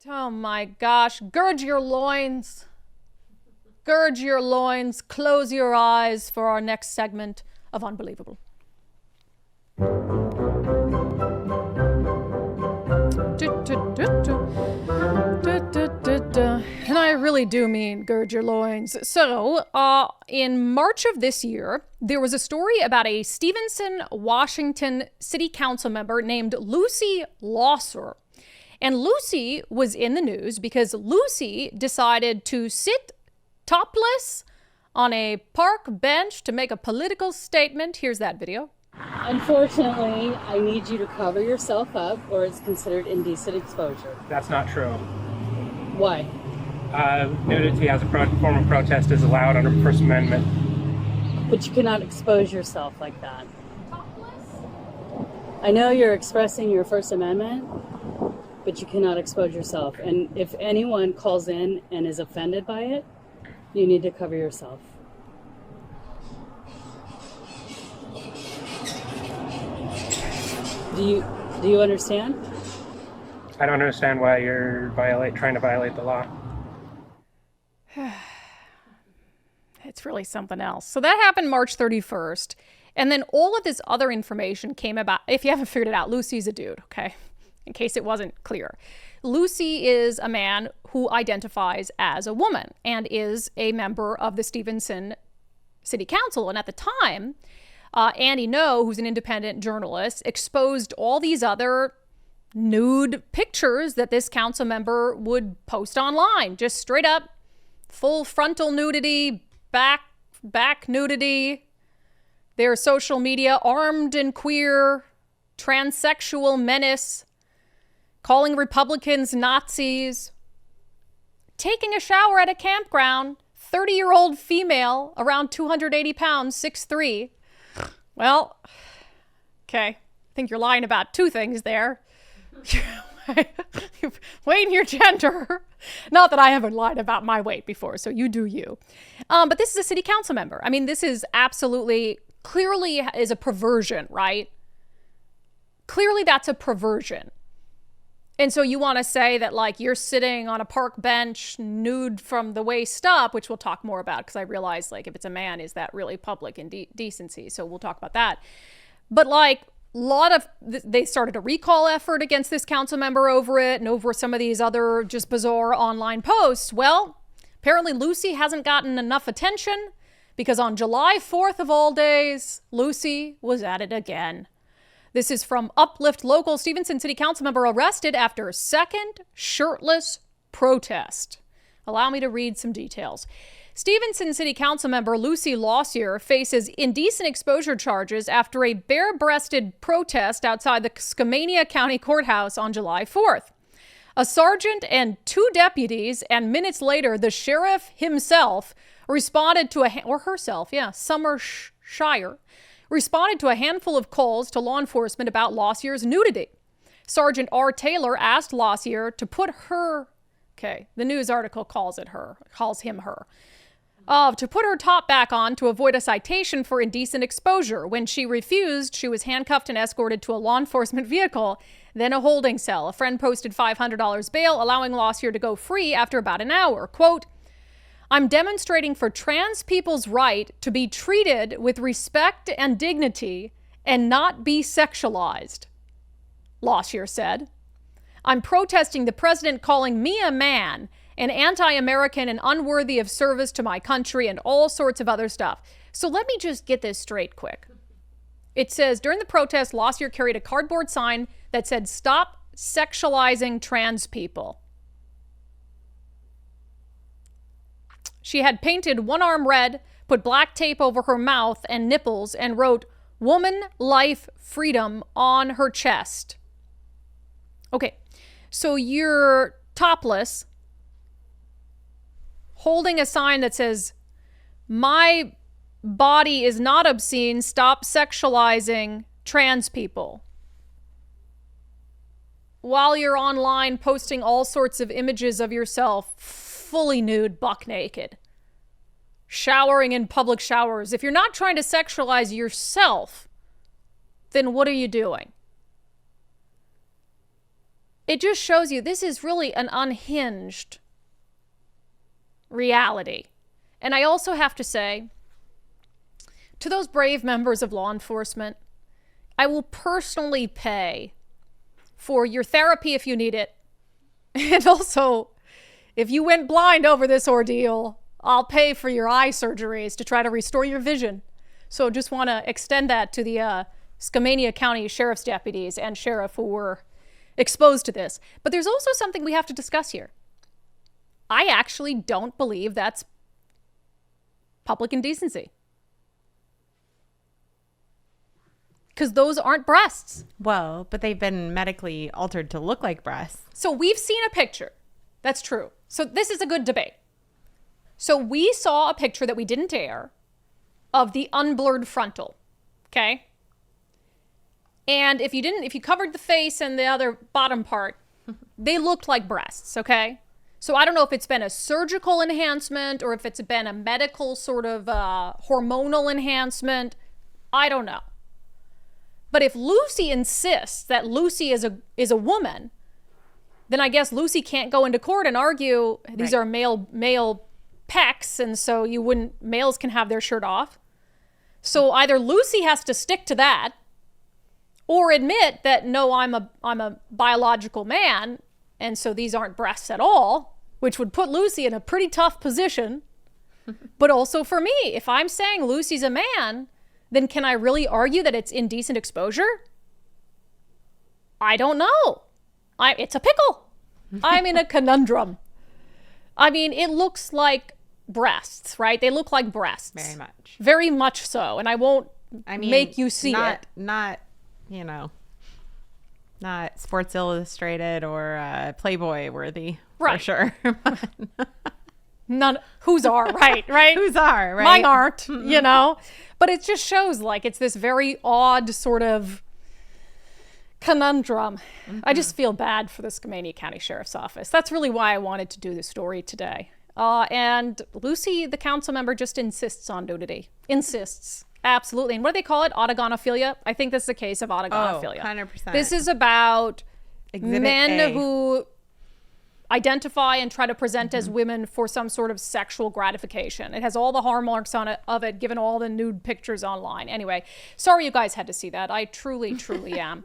Oh my gosh. Gird your loins. Gird your loins. Close your eyes for our next segment of Unbelievable. And I really do mean gird your loins. So, in March of this year, there was a story about a Stevenson, Washington city council member named Lucy Lawser. And Lucy was in the news because Lucy decided to sit topless on a park bench to make a political statement. Here's that video. Unfortunately, I need you to cover yourself up or it's considered indecent exposure. That's not true. Why? Nudity as a form of protest is allowed under the First Amendment. But you cannot expose yourself like that. I know you're expressing your First Amendment, but you cannot expose yourself. And if anyone calls in and is offended by it, you need to cover yourself. Do you understand? I don't understand why you're trying to violate the law. It's really something else. So that happened March 31st. And then all of this other information came about. If you haven't figured it out, Lucy's a dude, okay? In case it wasn't clear. Lucy is a man who identifies as a woman and is a member of the Stevenson City Council. And at the time, Annie No, who's an independent journalist, exposed all these other nude pictures that this council member would post online. Just straight up, full frontal nudity, back nudity, their social media, armed and queer, transsexual menace, calling Republicans Nazis, taking a shower at a campground, 30-year-old female, around 280 pounds, 6'3". Well, okay, I think you're lying about two things there. Weight and your gender. Not that I haven't lied about my weight before, so you do you. But this is a city council member. I mean, this is absolutely, clearly is a perversion, right? Clearly that's a perversion. And so you want to say that, like, you're sitting on a park bench nude from the waist up, which we'll talk more about because I realize, like, if it's a man, is that really public indecency? So we'll talk about that. But, like, they started a recall effort against this council member over it and over some of these other just bizarre online posts. Well, apparently Lucy hasn't gotten enough attention because on July 4th of all days, Lucy was at it again. This is from Uplift Local. Stevenson City Council member arrested after second shirtless protest. Allow me to read some details. Stevenson City Council member Lucy Lawser faces indecent exposure charges after a bare-breasted protest outside the Skamania County Courthouse on July 4th. A sergeant and two deputies, and minutes later, the sheriff himself responded to Summer Shire, responded to a handful of calls to law enforcement about Lawser's nudity. Sergeant R. Taylor asked Lawser to put her, the news article calls him her, to put her top back on to avoid a citation for indecent exposure. When she refused, she was handcuffed and escorted to a law enforcement vehicle, then a holding cell. A friend posted $500 bail, allowing Lawser to go free after about an hour. Quote, "I'm demonstrating for trans people's right to be treated with respect and dignity and not be sexualized," Lawser said. "I'm protesting the president calling me a man, an anti-American and unworthy of service to my country," and all sorts of other stuff. So let me just get this straight quick. It says, during the protest, Lawser carried a cardboard sign that said, "Stop sexualizing trans people." She had painted one arm red, put black tape over her mouth and nipples, and wrote, "Woman, Life, Freedom" on her chest. Okay, so you're topless, holding a sign that says, "My body is not obscene, stop sexualizing trans people," while you're online posting all sorts of images of yourself fully nude, buck naked, showering in public showers. If you're not trying to sexualize yourself, then what are you doing? it just shows you this is really an unhinged reality. And I also have to say, to those brave members of law enforcement, I will personally pay for your therapy if you need it. And also, if you went blind over this ordeal, I'll pay for your eye surgeries to try to restore your vision. So just want to extend that to the Skamania County Sheriff's deputies and sheriff who were exposed to this. But there's also something we have to discuss here. I actually don't believe that's public indecency. Because those aren't breasts. Well, but they've been medically altered to look like breasts. So we've seen a picture. That's true. So this is a good debate. So we saw a picture that we didn't air of the unblurred frontal. Okay? And if you covered the face and the other bottom part, they looked like breasts, okay? So I don't know if it's been a surgical enhancement or if it's been a medical sort of hormonal enhancement. I don't know. But if Lucy insists that Lucy is a woman, then I guess Lucy can't go into court and argue these are male pecs, and so males can have their shirt off. So either Lucy has to stick to that, or admit that no, I'm a biological man, and so these aren't breasts at all, which would put Lucy in a pretty tough position. But also for me, if I'm saying Lucy's a man, then can I really argue that it's indecent exposure? I don't know. It's a pickle. I'm in a conundrum. I mean, it looks like breasts, right? They look like breasts. Very much. Very much so. And I won't make you see it. Not, not Sports Illustrated or Playboy worthy, right. For sure. None. Whose are, right? Whose are, right? Mine aren't, But it just shows like it's this very odd sort of conundrum. I just feel bad for the Skamania County Sheriff's Office. That's really why I wanted to do this story today. And Lucy, the council member, just insists on nudity. Insists. Absolutely. And what do they call it? Autogonophilia? I think this is a case of autogonophilia. 100%. This is about Exhibit men A. who identify and try to present as women for some sort of sexual gratification. It has all the hallmarks of it, given all the nude pictures online. Anyway, sorry you guys had to see that. I truly, truly am.